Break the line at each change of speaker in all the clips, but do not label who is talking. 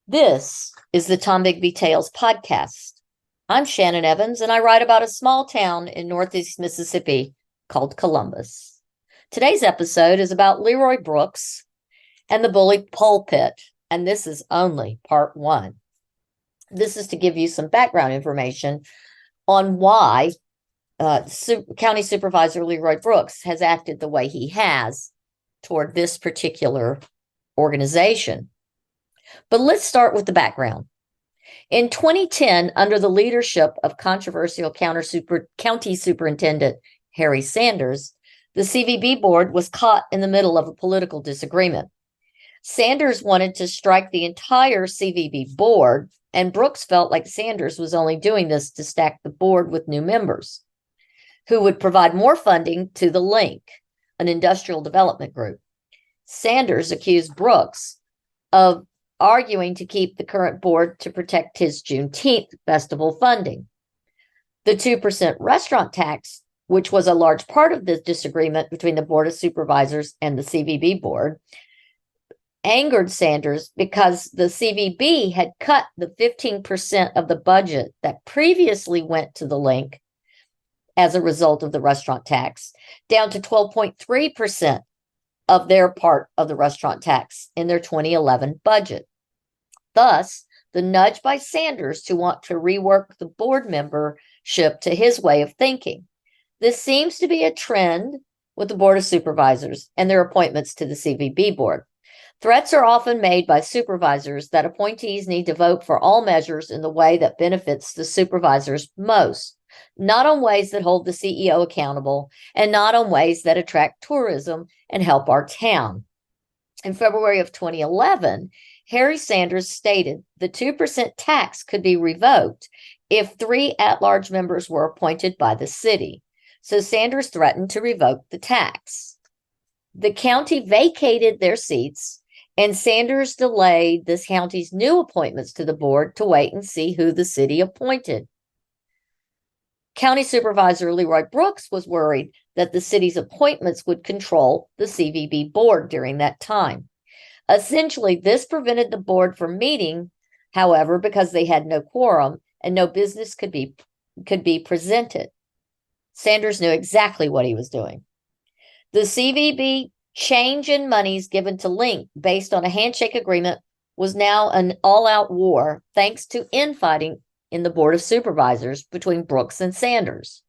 This is the Tom Bigby Tales podcast. I'm Shannon Evans, and I write about a small town in Northeast Mississippi called Columbus. Today's episode is about Leroy Brooks and the bully Pulpit, and this is only part one. This is to give you some background information on why County Supervisor Leroy Brooks has acted the way he has toward this particular organization. But let's start with the background. In 2010, under the leadership of controversial County Superintendent Harry Sanders, the CVB board was caught in the middle of a political disagreement. Sanders wanted to strike the entire CVB board, and Brooks felt like Sanders was only doing this to stack the board with new members who would provide more funding to the Link, an industrial development group. Sanders accused Brooks of arguing to keep the current board to protect his Juneteenth festival funding. The 2% restaurant tax, which was a large part of the disagreement between the Board of Supervisors and the CVB board, angered Sanders because the CVB had cut the 15% of the budget that previously went to the Link as a result of the restaurant tax down to 12.3% of their part of the restaurant tax in their 2011 budget. Thus, the nudge by Sanders to want to rework the board membership to his way of thinking. This seems to be a trend with the Board of Supervisors and their appointments to the CVB board. Threats are often made by supervisors that appointees need to vote for all measures in the way that benefits the supervisors most, not on ways that hold the CEO accountable, and not on ways that attract tourism and help our town. In February of 2011, Harry Sanders stated the 2% tax could be revoked if 3 at-large members were appointed by the city. So Sanders threatened to revoke the tax. The county vacated their seats, and Sanders delayed the county's new appointments to the board to wait and see who the city appointed. County Supervisor Leroy Brooks was worried that the city's appointments would control the CVB board during that time. Essentially, this prevented the board from meeting, however, because they had no quorum and no business could be presented. Sanders knew exactly what he was doing. The CVB change in monies given to Link based on a handshake agreement was now an all-out war thanks to infighting in the Board of Supervisors between Brooks and Sanders.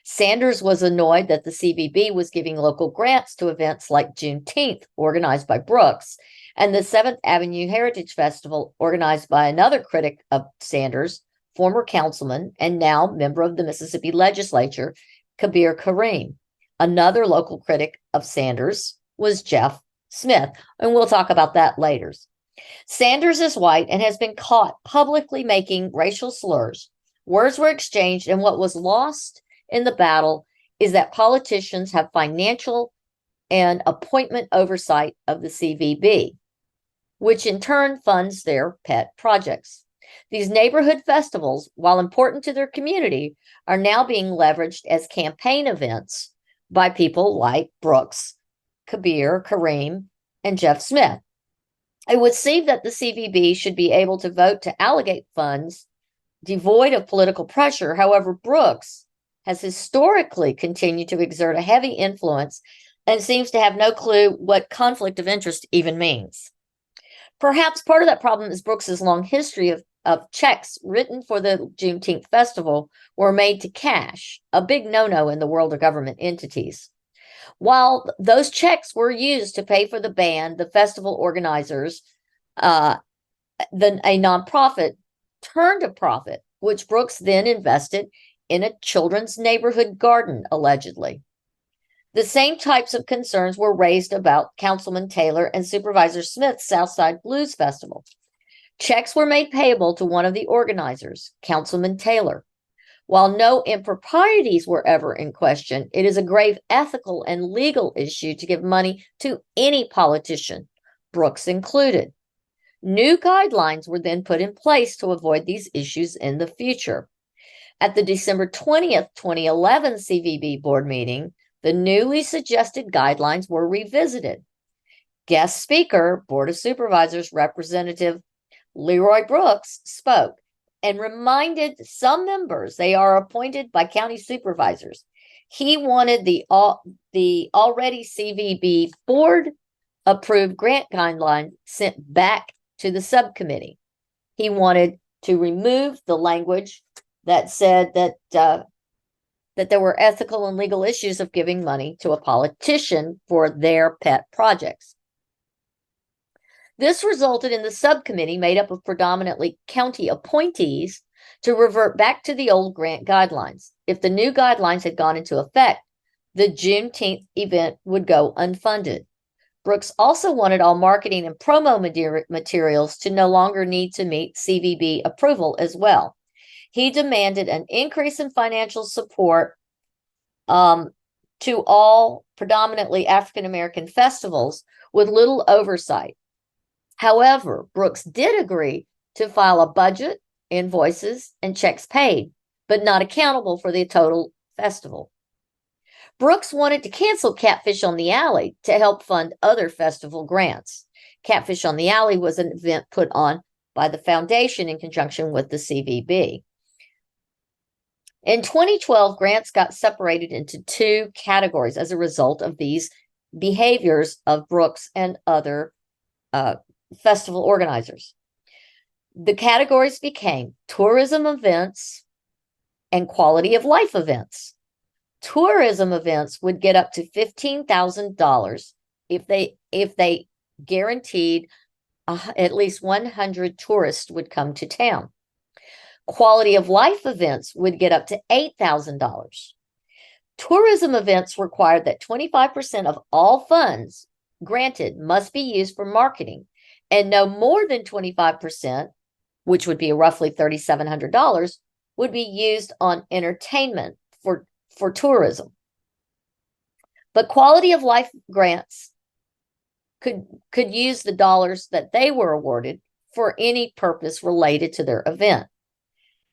Sanders was annoyed that the CVB was giving local grants to events like Juneteenth, organized by Brooks, and the 7th Avenue Heritage Festival, organized by another critic of Sanders, former councilman and now member of the Mississippi legislature, Kabir Kareem. Another local critic of Sanders was Jeff Smith, and we'll talk about that later. Sanders is white and has been caught publicly making racial slurs. Words were exchanged, and what was lost in the battle is that politicians have financial and appointment oversight of the CVB, which in turn funds their pet projects. These neighborhood festivals, while important to their community, are now being leveraged as campaign events by people like Brooks, Kabir, Kareem, and Jeff Smith. It would seem that the CVB should be able to vote to allocate funds devoid of political pressure. However, Brooks has historically continued to exert a heavy influence and seems to have no clue what conflict of interest even means. Perhaps part of that problem is Brooks's long history of checks written for the Juneteenth festival were made to cash, a big no-no in the world of government entities. While those checks were used to pay for the band, the festival organizers, a nonprofit turned a profit, which Brooks then invested in a children's neighborhood garden, allegedly. The same types of concerns were raised about Councilman Taylor and Supervisor Smith's Southside Blues Festival. Checks were made payable to one of the organizers, Councilman Taylor. While no improprieties were ever in question, it is a grave ethical and legal issue to give money to any politician, Brooks included. New guidelines were then put in place to avoid these issues in the future. At the December 20th, 2011 CVB board meeting, the newly suggested guidelines were revisited. Guest speaker, Board of Supervisors Representative Leroy Brooks spoke and reminded some members they are appointed by county supervisors. He wanted the already CVB board approved grant guideline sent back to the subcommittee. He wanted to remove the language that said that there were ethical and legal issues of giving money to a politician for their pet projects. This resulted in the subcommittee, made up of predominantly county appointees, to revert back to the old grant guidelines. If the new guidelines had gone into effect, the Juneteenth event would go unfunded. Brooks also wanted all marketing and promo materials to no longer need to meet CVB approval as well. He demanded an increase in financial support to all predominantly African-American festivals with little oversight. However, Brooks did agree to file a budget, invoices, and checks paid, but not accountable for the total festival. Brooks wanted to cancel Catfish on the Alley to help fund other festival grants. Catfish on the Alley was an event put on by the foundation in conjunction with the CVB. In 2012, grants got separated into two categories as a result of these behaviors of Brooks and other festival organizers. The categories became tourism events and quality of life events. Tourism events would get up to $15,000 if they guaranteed at least 100 tourists would come to town. Quality of life events would get up to $8,000. Tourism events required that 25% of all funds granted must be used for marketing, and no more than 25%, which would be roughly $3,700, would be used on entertainment for tourism. But quality of life grants could use the dollars that they were awarded for any purpose related to their event.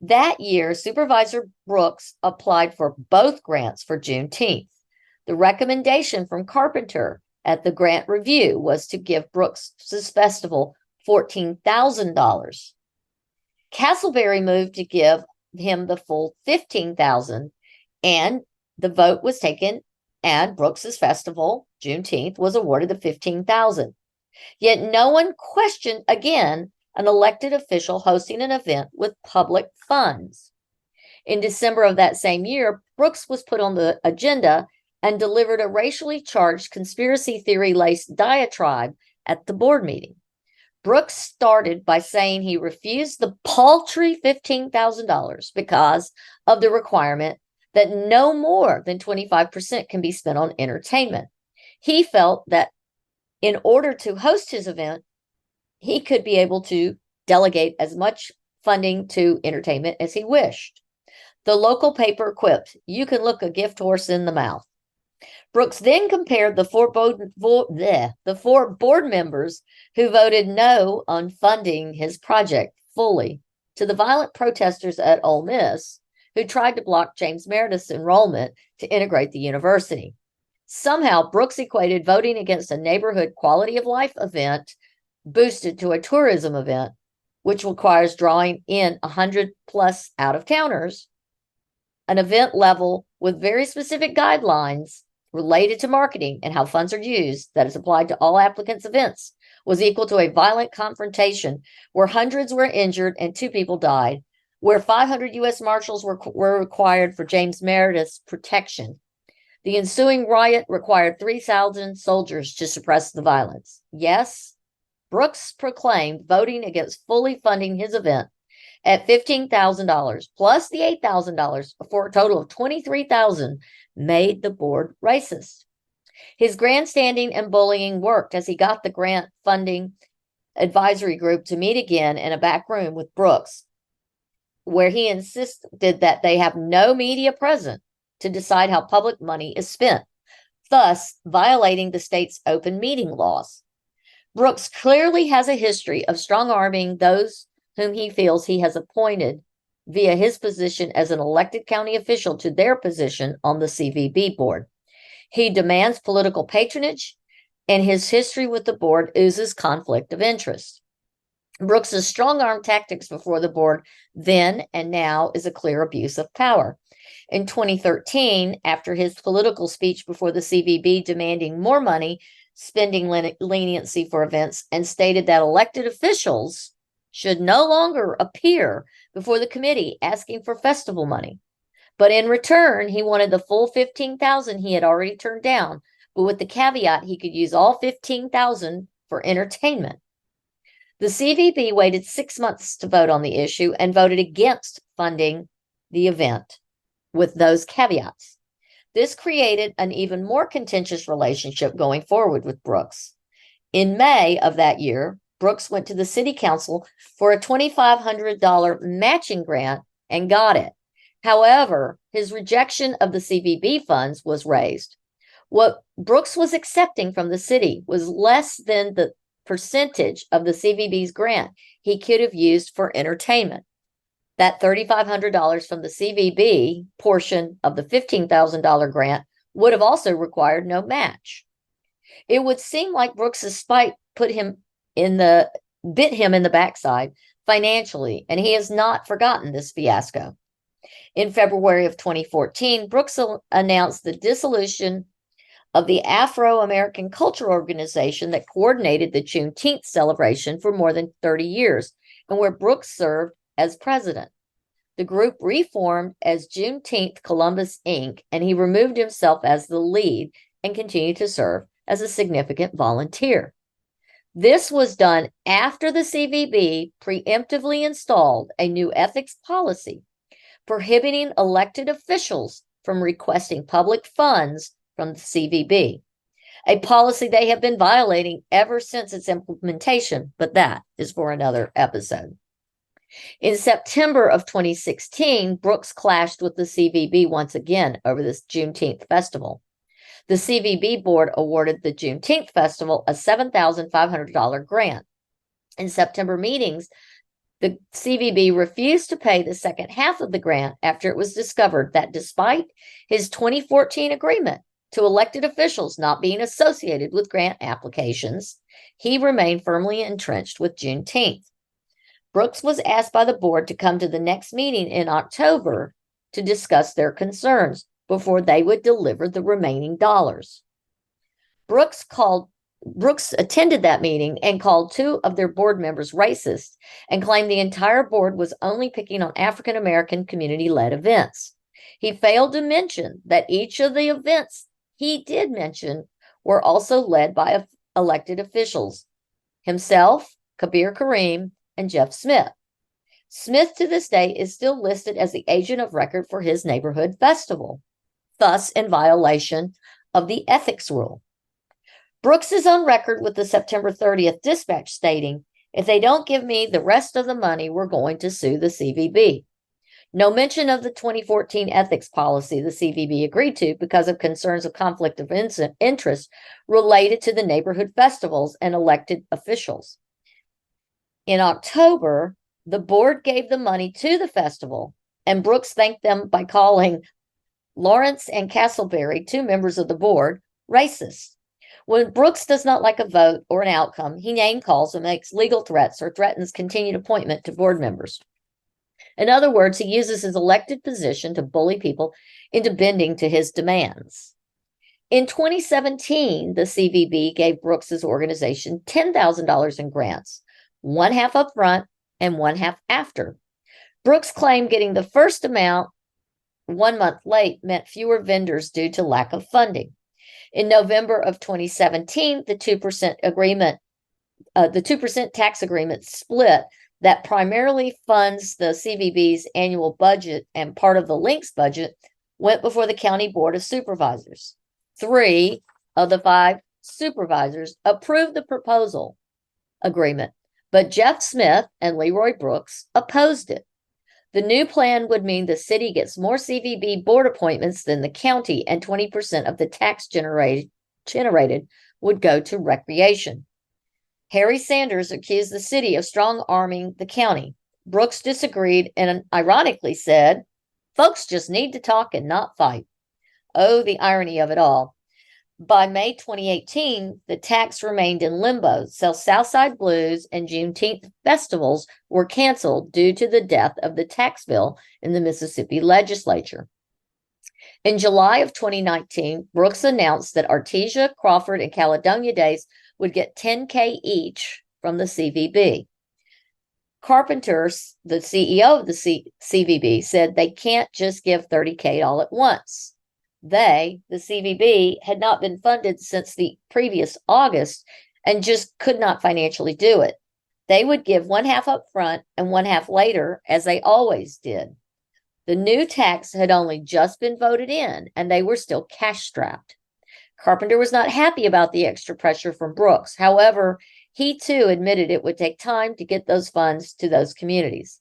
That year, Supervisor Brooks applied for both grants for Juneteenth. The recommendation from Carpenter at the grant review was to give Brooks' festival $14,000. Castleberry moved to give him the full $15,000, and the vote was taken, and Brooks' festival, Juneteenth, was awarded the $15,000. Yet no one questioned, again, an elected official hosting an event with public funds. In December of that same year, Brooks was put on the agenda and delivered a racially charged conspiracy theory-laced diatribe at the board meeting. Brooks started by saying he refused the paltry $15,000 because of the requirement that no more than 25% can be spent on entertainment. He felt that in order to host his event, he could be able to delegate as much funding to entertainment as he wished. The local paper quipped, "You can look a gift horse in the mouth." Brooks then compared the four board members who voted no on funding his project fully to the violent protesters at Ole Miss who tried to block James Meredith's enrollment to integrate the university. Somehow, Brooks equated voting against a neighborhood quality of life event boosted to a tourism event, which requires drawing in 100 plus out-of-towners, an event level with very specific guidelines related to marketing and how funds are used that is applied to all applicants' events, was equal to a violent confrontation where hundreds were injured and 2 people died, where 500 U.S. Marshals were required for James Meredith's protection. The ensuing riot required 3,000 soldiers to suppress the violence. Yes, Brooks proclaimed voting against fully funding his event at $15,000 plus the $8,000 for a total of $23,000 made the board racist. His grandstanding and bullying worked as he got the grant funding advisory group to meet again in a back room with Brooks, where he insisted that they have no media present to decide how public money is spent, thus violating the state's open meeting laws. Brooks clearly has a history of strong-arming those whom he feels he has appointed via his position as an elected county official to their position on the CVB board. He demands political patronage, and his history with the board oozes conflict of interest. Brooks's strong-arm tactics before the board then and now is a clear abuse of power. In 2013, after his political speech before the CVB demanding more money, spending leniency for events, and stated that elected officials should no longer appear before the committee asking for festival money. But in return, he wanted the full $15,000 he had already turned down, but with the caveat he could use all $15,000 for entertainment. The CVB waited 6 months to vote on the issue and voted against funding the event with those caveats. This created an even more contentious relationship going forward with Brooks. In May of that year, Brooks went to the city council for a $2,500 matching grant and got it. However, his rejection of the CVB funds was raised. What Brooks was accepting from the city was less than the percentage of the CVB's grant he could have used for entertainment. That $3,500 from the CVB portion of the $15,000 grant would have also required no match. It would seem like Brooks's spite bit him in the backside financially, and he has not forgotten this fiasco. In February of 2014, Brooks announced the dissolution of the Afro-American Culture Organization that coordinated the Juneteenth celebration for more than 30 years, and where Brooks served as president. The group reformed as Juneteenth Columbus, Inc., and he removed himself as the lead and continued to serve as a significant volunteer. This was done after the CVB preemptively installed a new ethics policy prohibiting elected officials from requesting public funds from the CVB, a policy they have been violating ever since its implementation, but that is for another episode. In September of 2016, Brooks clashed with the CVB once again over this Juneteenth festival. The CVB board awarded the Juneteenth festival a $7,500 grant. In September meetings, the CVB refused to pay the second half of the grant after it was discovered that despite his 2014 agreement to elected officials not being associated with grant applications, he remained firmly entrenched with Juneteenth. Brooks was asked by the board to come to the next meeting in October to discuss their concerns before they would deliver the remaining dollars. Brooks attended that meeting and called two of their board members racist and claimed the entire board was only picking on African American community-led events. He failed to mention that each of the events he did mention were also led by elected officials, himself, Kabir Kareem, and Jeff Smith. Smith to this day is still listed as the agent of record for his neighborhood festival, thus in violation of the ethics rule. Brooks is on record with the September 30th dispatch stating, "If they don't give me the rest of the money, we're going to sue the CVB." No mention of the 2014 ethics policy the CVB agreed to because of concerns of conflict of interest related to the neighborhood festivals and elected officials. In October, the board gave the money to the festival, and Brooks thanked them by calling Lawrence and Castleberry, two members of the board, racist. When Brooks does not like a vote or an outcome, he name calls and makes legal threats or threatens continued appointment to board members. In other words, he uses his elected position to bully people into bending to his demands. In 2017, the CVB gave Brooks's organization $10,000 in grants, one half up front and one half after. Brooks claimed getting the first amount 1 month late meant fewer vendors due to lack of funding. In November of 2017, the 2% tax agreement split that primarily funds the CVB's annual budget and part of the Link's budget went before the County Board of Supervisors. 3 of the 5 supervisors approved the proposal agreement, but Jeff Smith and Leroy Brooks opposed it. The new plan would mean the city gets more CVB board appointments than the county, and 20% of the tax generated would go to recreation. Harry Sanders accused the city of strong-arming the county. Brooks disagreed and ironically said, "Folks just need to talk and not fight." Oh, the irony of it all. By May 2018, the tax remained in limbo, so Southside Blues and Juneteenth festivals were canceled due to the death of the tax bill in the Mississippi legislature. In July of 2019, Brooks announced that Artesia, Crawford, and Caledonia Days would get $10K each from the CVB. Carpenter, the CEO of the CVB, said they can't just give $30K all at once. They, the CVB, had not been funded since the previous August and just could not financially do it. They would give one half up front and one half later, as they always did. The new tax had only just been voted in, and they were still cash-strapped. Carpenter was not happy about the extra pressure from Brooks. However, he too admitted it would take time to get those funds to those communities.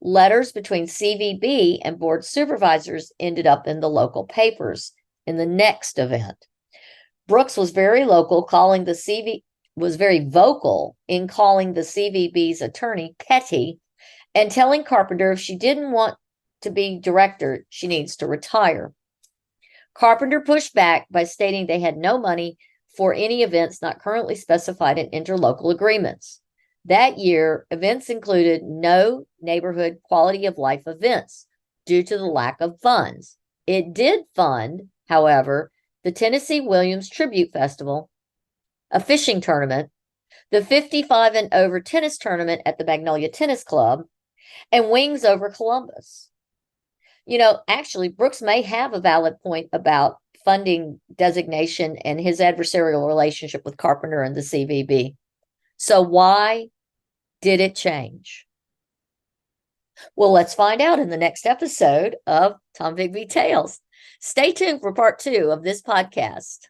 Letters between CVB and board supervisors ended up in the local papers in the next event. Brooks was very vocal in calling the CVB's attorney petty and telling Carpenter if she didn't want to be director, she needs to retire. Carpenter pushed back by stating they had no money for any events not currently specified in interlocal agreements. That year, events included no neighborhood quality of life events due to the lack of funds. It did fund, however, the Tennessee Williams Tribute Festival, a fishing tournament, the 55 and over tennis tournament at the Magnolia Tennis Club, and Wings Over Columbus. Actually, Brooks may have a valid point about funding designation and his adversarial relationship with Carpenter and the CVB. So why did it change? Well, let's find out in the next episode of Tom Bigby Tales. Stay tuned for part 2 of this podcast.